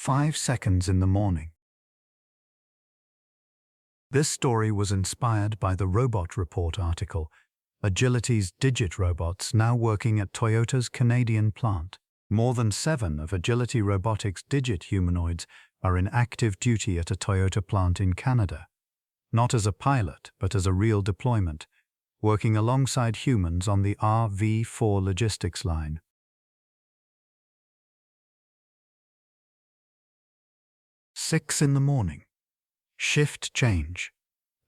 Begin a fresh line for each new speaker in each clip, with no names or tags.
5 seconds in the morning. This story was inspired by the Robot Report article, Agility's Digit robots now working at Toyota's Canadian plant. More than 7 of Agility Robotics Digit humanoids are in active duty at a Toyota plant in Canada. Not as a pilot, but as a real deployment, working alongside humans on the RV4 logistics line. Six in the morning. Shift change.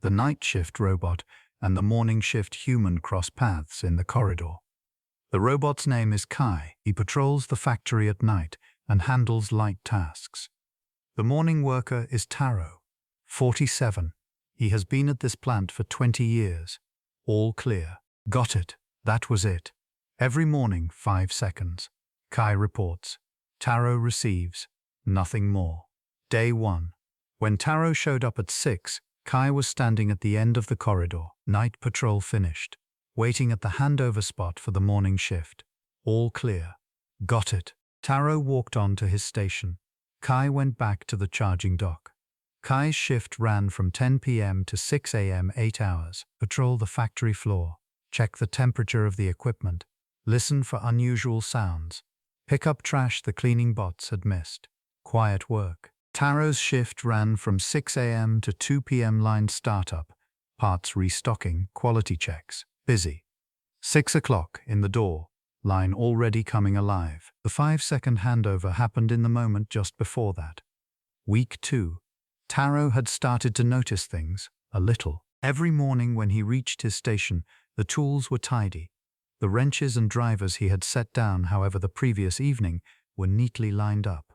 The night shift robot and the morning shift human cross paths in the corridor. The robot's name is Kai. He patrols the factory at night and handles light tasks. The morning worker is Taro, 47. He has been at this plant for 20 years. All clear. Got it. That was it. Every morning, 5 seconds. Kai reports. Taro receives. Nothing more. Day 1. When Taro showed up at 6, Kai was standing at the end of the corridor. Night patrol finished. Waiting at the handover spot for the morning shift. All clear. Got it. Taro walked on to his station. Kai went back to the charging dock. Kai's shift ran from 10 p.m. to 6 a.m. 8 hours. Patrol the factory floor. Check the temperature of the equipment. Listen for unusual sounds. Pick up trash the cleaning bots had missed. Quiet work. Taro's shift ran from 6 a.m. to 2 p.m. line startup, parts restocking, quality checks, busy. 6 o'clock in the door, line already coming alive. The 5-second handover happened in the moment just before that. Week 2. Taro had started to notice things, a little. Every morning when he reached his station, the tools were tidy. The wrenches and drivers he had set down, however, the previous evening, were neatly lined up.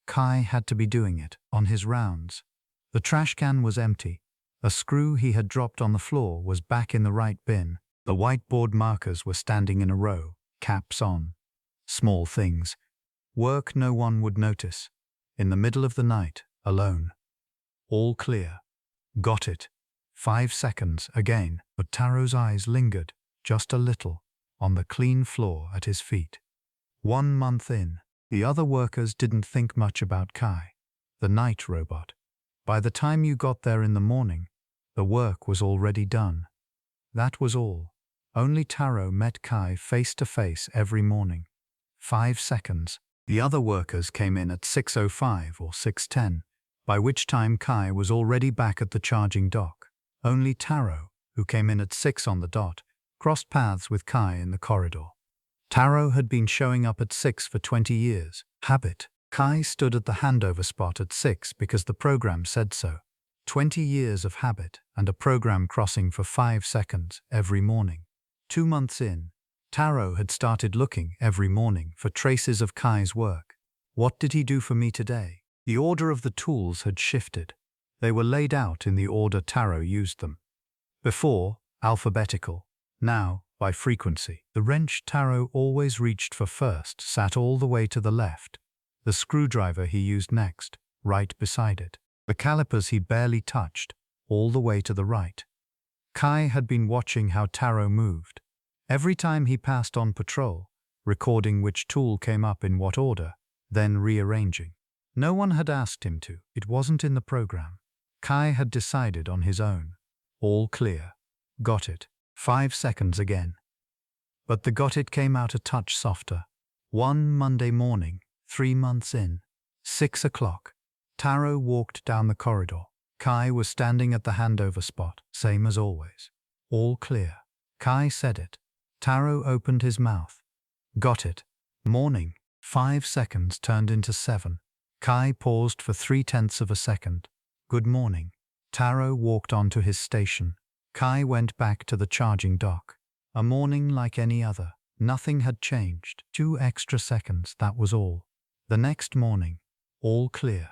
Kai had to be doing it, on his rounds. The trash can was empty. A screw he had dropped on the floor was back in the right bin. The whiteboard markers were standing in a row, caps on. Small things. Work no one would notice. In the middle of the night, alone. All clear. Got it. 5 seconds again, but Taro's eyes lingered, just a little, on the clean floor at his feet. 1 month in. The other workers didn't think much about Kai, the night robot. By the time you got there in the morning, the work was already done. That was all. Only Taro met Kai face to face every morning. 5 seconds. The other workers came in at 6:05 or 6:10, by which time Kai was already back at the charging dock. Only Taro, who came in at 6 on the dot, crossed paths with Kai in the corridor. Taro had been showing up at 6 for 20 years. Habit. Kai stood at the handover spot at 6 because the program said so. 20 years of habit and a program crossing for 5 seconds every morning. 2 months in, Taro had started looking every morning for traces of Kai's work. What did he do for me today? The order of the tools had shifted. They were laid out in the order Taro used them. Before, alphabetical. Now, by frequency. The wrench Taro always reached for first sat all the way to the left. The screwdriver he used next, right beside it. The calipers he barely touched, all the way to the right. Kai had been watching how Taro moved. Every time he passed on patrol, recording which tool came up in what order, then rearranging. No one had asked him to. It wasn't in the program. Kai had decided on his own. All clear. Got it. 5 seconds again. But the got it came out a touch softer. 1 Monday morning, 3 months in. 6 o'clock. Taro walked down the corridor. Kai was standing at the handover spot, same as always. All clear. Kai said it. Taro opened his mouth. Got it. Morning. 5 seconds turned into 7. Kai paused for 0.3 of a second. Good morning. Taro walked on to his station. Kai went back to the charging dock. A morning like any other. Nothing had changed. 2 extra seconds, that was all. The next morning. All clear.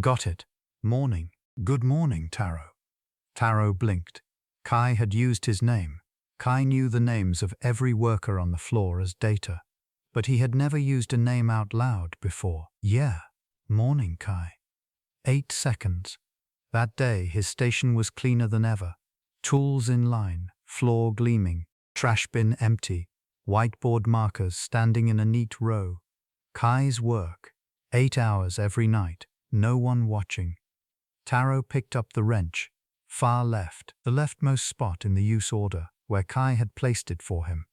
Got it. Morning. Good morning, Taro. Taro blinked. Kai had used his name. Kai knew the names of every worker on the floor as data. But he had never used a name out loud before. Yeah. Morning, Kai. 8 seconds. That day, his station was cleaner than ever. Tools in line, floor gleaming, trash bin empty, whiteboard markers standing in a neat row. Kai's work, 8 hours every night, no one watching. Taro picked up the wrench, far left, the leftmost spot in the use order, where Kai had placed it for him.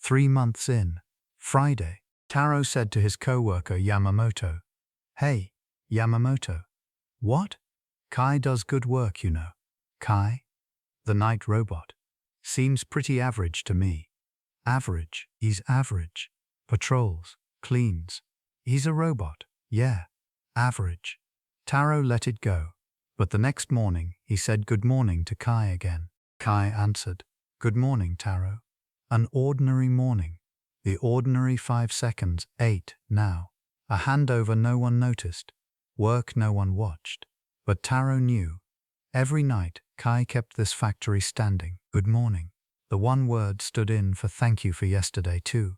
3 months in, Friday, Taro said to his co-worker Yamamoto, "Hey, Yamamoto." "What?" "Kai does good work, you know." "Kai?" "The night robot. Seems pretty average to me." "Average? He's average. Patrols, cleans. He's a robot, yeah. Average." Taro let it go, but the next morning he said good morning to Kai again. Kai answered, "Good morning, Taro." An ordinary morning. The ordinary 5 seconds, 8 now. A handover no one noticed. Work no one watched. But Taro knew. Every night, Kai kept this factory standing. Good morning. The one word stood in for thank you for yesterday too.